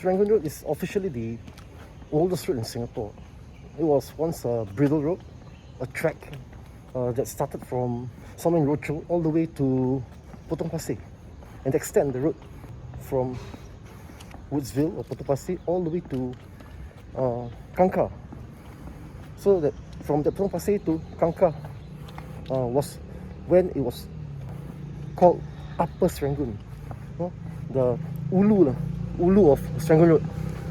Serangoon Road is officially the oldest road in Singapore. It was once a bridle road, a track that started from somewhere in Rochor all the way to Potong Pasir, and extend the road from Woodsville or Potong Pasir all the way to Kangkar. So that from the Potong Pasir to Kangkar was when it was called Upper Serangoon, the Ulu of Serangoon Road.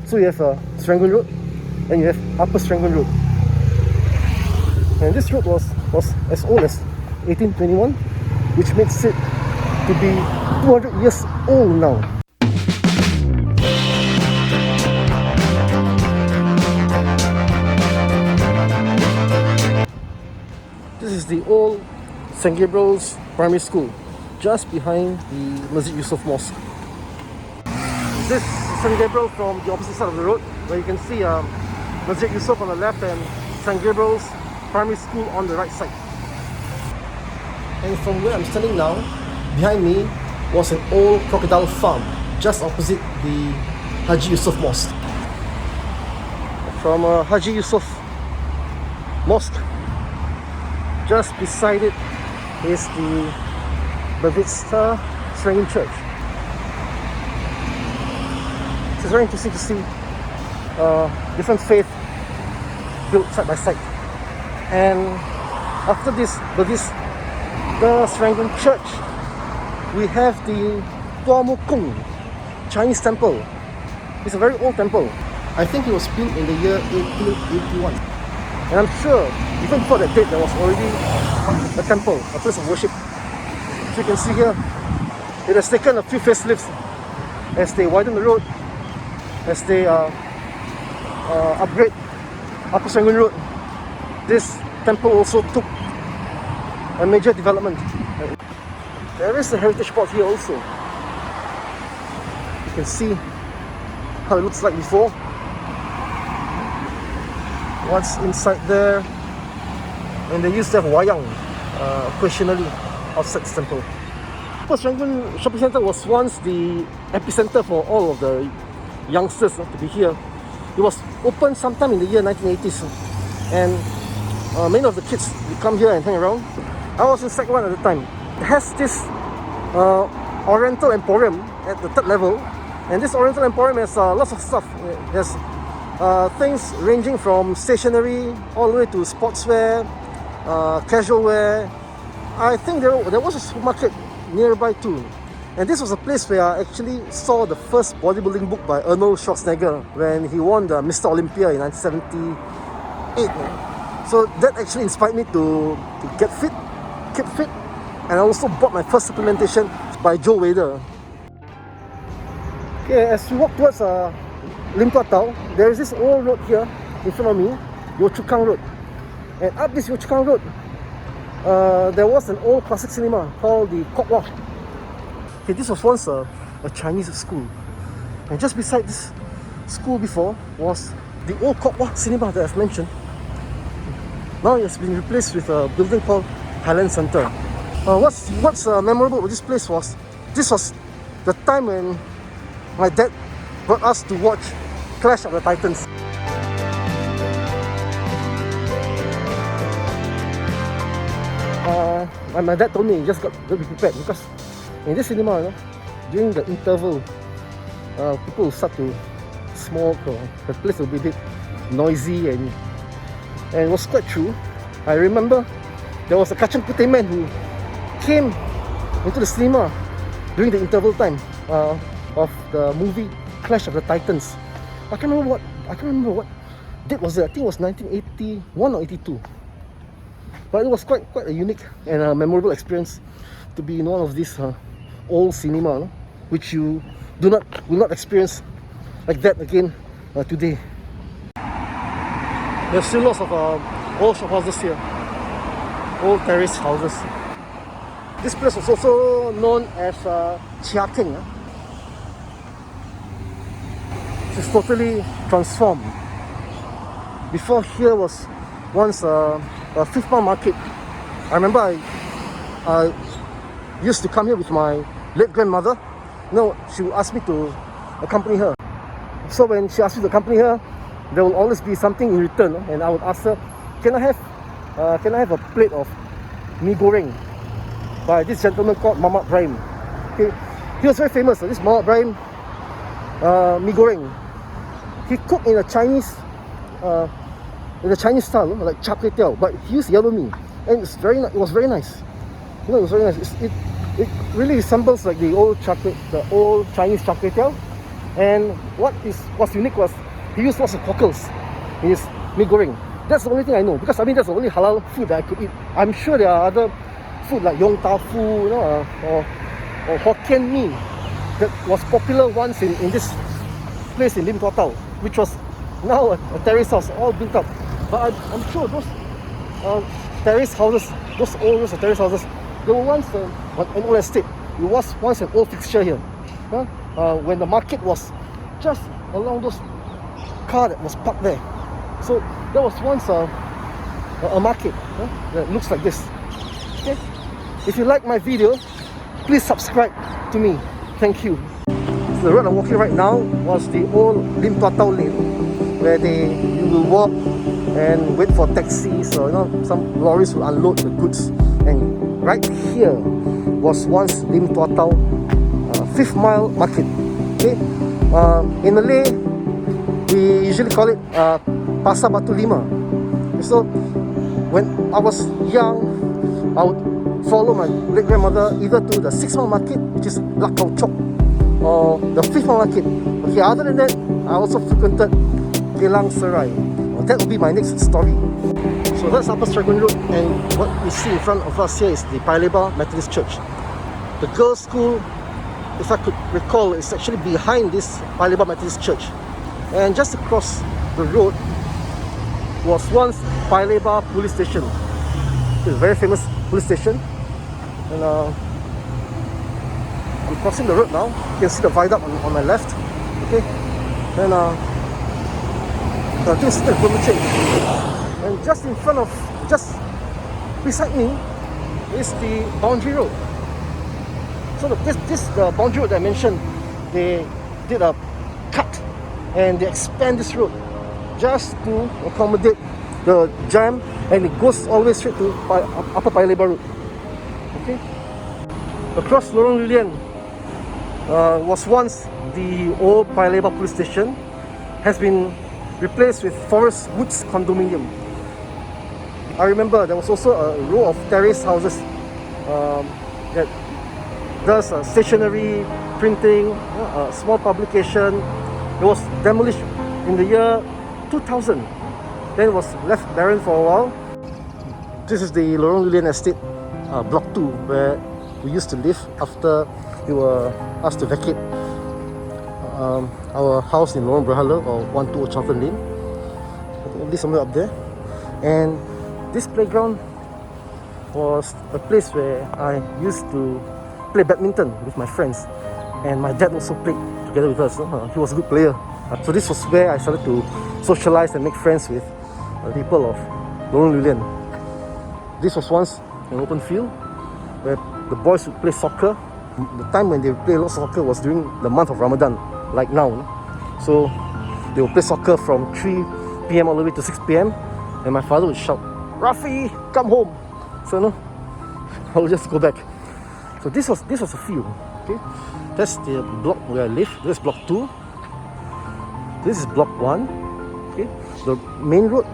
So you have Serangoon Road and you have Upper Serangoon Road. And this road was as old as 1821, which makes it to be 200 years old now. This is the old St. Gabriel's Primary School, just behind the Masjid Yusof Mosque. This is St. Gabriel from the opposite side of the road, where you can see Masjid Yusof on the left and St. Gabriel's Primary School on the right side. And from where I'm standing now, behind me was an old crocodile farm, just opposite the Haji Yusof Mosque. From Haji Yusof Mosque, just beside it is the Bavista Serangoon Church. It's very interesting to see different faith built side by side. And after this the Serangoon Church, we have the Tua Mu Kung Chinese temple. It's a very old temple. I think it was built in the year 1881. And I'm sure even before that date there was already a temple, a place of worship. As you can see here, it has taken a few facelifts as they widen the road, as they upgrade Upper Serangoon Road. This temple also took a major development. There is a heritage board here also. You can see how it looks like before. What's inside there, and they used to have wayang occasionally outside this temple. Upper Serangoon Shopping Centre was once the epicenter for all of the youngsters to be here. It was opened sometime in the year 1980s, and many of the kids would come here and hang around. I was in Sec 1 at the time. It has this Oriental Emporium at the third level, and this Oriental Emporium has lots of stuff. There's things ranging from stationery all the way to sportswear, casual wear. I think there was a supermarket nearby too. And this was a place where I actually saw the first bodybuilding book by Arnold Schwarzenegger when he won the Mr. Olympia in 1978. So that actually inspired me to get fit, keep fit, and I also bought my first supplementation by Joe Wader. Okay, as we walk towards Lim Tua Tau, there is this old road here in front of me, Yio Chu Kang Road. And up this Yio Chu Kang Road, there was an old classic cinema called the Kok Wah. Okay, this was once a Chinese school, and just beside this school before was the old Kok Wah cinema that I've mentioned. Now it has been replaced with a building called Highland Centre. What's memorable about this place was, this was the time when my dad brought us to watch Clash of the Titans. My dad told me you just got to be prepared, because in this cinema, during the interval, people will start to smoke, or the place will be a bit noisy, and it was quite true. I remember there was a kacang putih man who came into the cinema during the interval time of the movie Clash of the Titans. I can't remember what date was it. I think it was 1981 or 82. But it was quite a unique and a memorable experience to be in one of these old cinema, which you will not experience like that again today. There's still lots of old shop houses here, old terrace houses. This place was also known as Chia Keng. It's totally transformed. Before, here was once a fifth mile market. I remember I used to come here with my late grandmother. She would ask me to accompany her. So when she asks you to accompany her, there will always be something in return, and I would ask her, can I have a plate of mee goreng by this gentleman called Muhammad Ibrahim. Okay, he was very famous. This Muhammad Ibrahim, mee goreng. He cooked in a Chinese style, like char kway teow, but he used yellow mee, and it was very nice. You know, it was very nice. It really resembles like the old Chinese char kway teow. And what's unique was he used lots of cockles in his mee goreng. That's the only thing I know, because I mean that's the only halal food that I could eat. I'm sure there are other food like yong tau fu, you know, or Hokkien mee that was popular once in this place in Lim Tua Tau, which was now a terrace house, all built up. But I'm sure those terrace houses, those old rows of terrace houses, they were once an old estate. It was once an old fixture here. When the market was just along those car that was parked there. So there was once a market that looks like this. Okay? If you like my video, please subscribe to me. Thank you. So the road I'm walking right now was the old Lim Tua Tau lane, where you will walk and wait for taxis, or some lorries will unload the goods. And right here was once Lim Tua Tau 5th Mile Market. Okay? In Malay, we usually call it Pasar Batu Lima. So when I was young, I would follow my great grandmother either to the 6th Mile Market, which is Lakau Chok, or the 5th Mile Market. Okay, other than that, I also frequented Geylang Serai. That will be my next story. So that's Upper Serangoon Road, and what we see in front of us here is the Paya Lebar Methodist Church. The girls' school, if I could recall, is actually behind this Paya Lebar Methodist Church. And just across the road was once Paya Lebar Police Station. It's a very famous police station. And I'm crossing the road now. You can see the viaduct on my left. Okay. And I think it's still change. And just beside me is the boundary road. So the boundary road that I mentioned, they did a cut and they expand this road just to accommodate the jam, and it goes all the way straight to Upper Paya Lebar Road. Okay. Across Lorong Lilian was once the old Paya Lebar Police Station, has been replaced with Forest Woods Condominium. I remember there was also a row of terrace houses that does stationery, printing, a small publication. It was demolished in the year 2000. Then it was left barren for a while. This is the Lorong Lilian Estate, Block 2, where we used to live after we were asked to vacate our house in Lorong Berhala, or 120 Charlton Lane. Maybe somewhere up there. And this playground was a place where I used to play badminton with my friends, and my dad also played together with us. He was a good player. So this was where I started to socialize and make friends with people of Lorong Lilian. This was once an open field where the boys would play soccer. The time when they would play a lot of soccer was during the month of Ramadan, like now. So they would play soccer from 3 p.m. all the way to 6 p.m. and my father would shout, "Rafi, come home!" So I would just go back. So this was a field. Okay, that's the block where I live. This is block 2. This is block 1. Okay, the main road,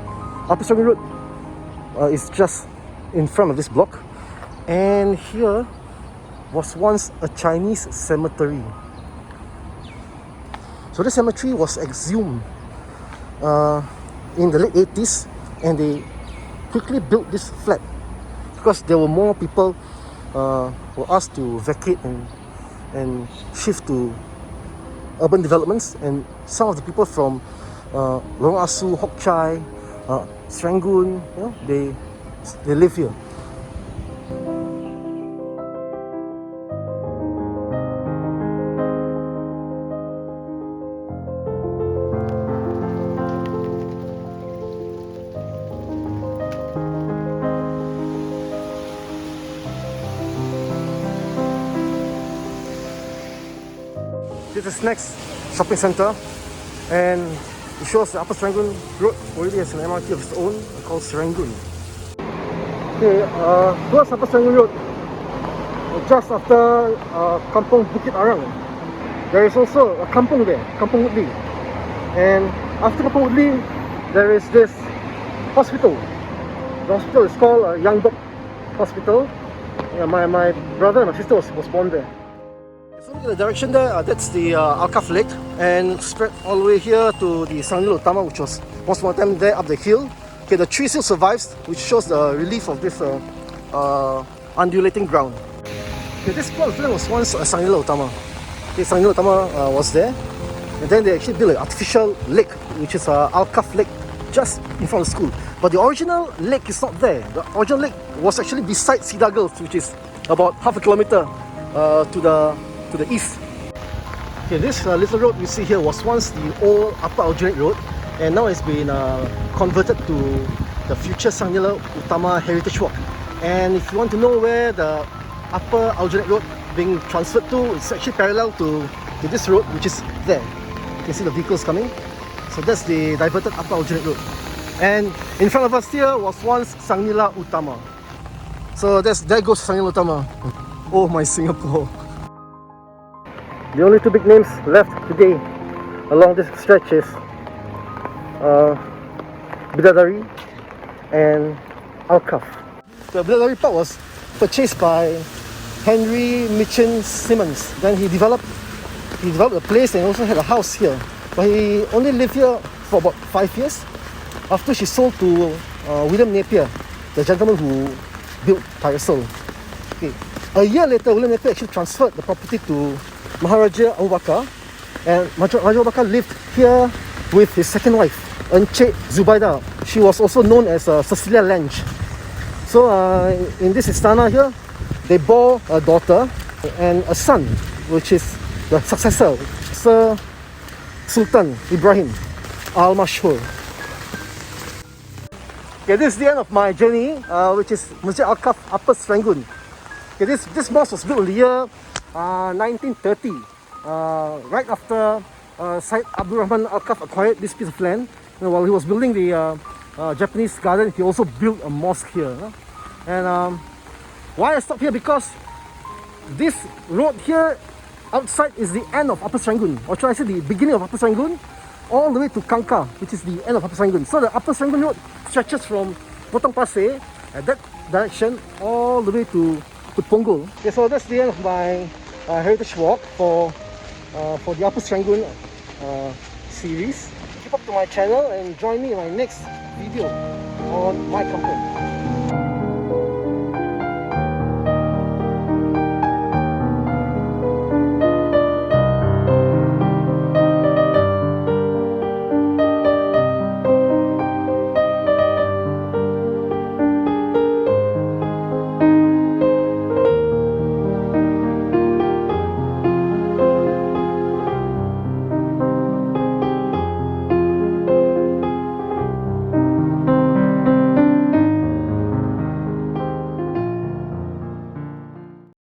Upper Serangoon Road, is just in front of this block. And here was once a Chinese cemetery. So this cemetery was exhumed in the late 80s, and they quickly built this flat because there were more people were asked to vacate and shift to urban developments, and some of the people from Lorong Asu, Hock Chai, Serangoon, they live here. This is next shopping centre. and it shows the Upper Serangoon Road already has an MRT of its own called Serangoon. Okay, towards Upper Serangoon Road, just after Kampong Bukit Arang, there is also a kampong there, Kampong Woodley. And after Kampong Woodley, there is this hospital. The hospital is called Young Doc Hospital. Yeah, my brother and my sister was born there. So look at the direction there, that's the Alkaff Lake, and spread all the way here to the Serangoon Utama, which was once upon a time there up the hill. Okay, the tree still survives, which shows the relief of this undulating ground. Okay, this plot of land was once Serangoon Utama. Okay, Serangoon Utama was there, and then they actually built an artificial lake, which is Alkaff Lake, just in front of the school. But the original lake is not there. The original lake was actually beside Cedar Girls, which is about half a kilometer to the east. Okay, this little road you see here was once the old Upper Aljunied Road, and now it's been converted to the future Serangoon Utama Heritage Walk. And if you want to know where the Upper Aljunied Road being transferred to, it's actually parallel to this road, which is there. You can see the vehicles coming. So that's the diverted Upper Aljunied Road. And in front of us here was once Serangoon Utama. So there goes Serangoon Utama. Oh my Singapore. The only two big names left today along this stretch is Bidadari and Alkaff. The Bidadari Park was purchased by Henry Mitchin Simmons. Then he developed a place and also had a house here. But he only lived here for about 5 years. After she sold to William Napier, the gentleman who built Tyersall. Okay. A year later, William Napier actually transferred the property to Maharaja Abu Bakar, and Maharaja Abu Bakar lived here with his second wife, Encik Zubaida. She was also known as Cecilia Lange. So in this istana here, they bore a daughter and a son, which is the successor, Sir Sultan Ibrahim Al-Mashhur. Okay, this is the end of my journey, which is Masjid Alkaff Upper Serangoon. Okay, this mosque was built in the year 1930, right after Syed Abdul Rahman Alkaff acquired this piece of land. While he was building the Japanese garden, he also built a mosque here. And why I stopped here, because this road here outside is the end of Upper Serangoon, or should I say the beginning of Upper Serangoon, all the way to Kangkar, which is the end of Upper Serangoon. So the Upper Serangoon Road stretches from Potong Pasir at that direction all the way to Punggol. Okay, so that's the end of my heritage walk for the Upper Serangoon series. Keep up to my channel and join me in my next video on my kampung.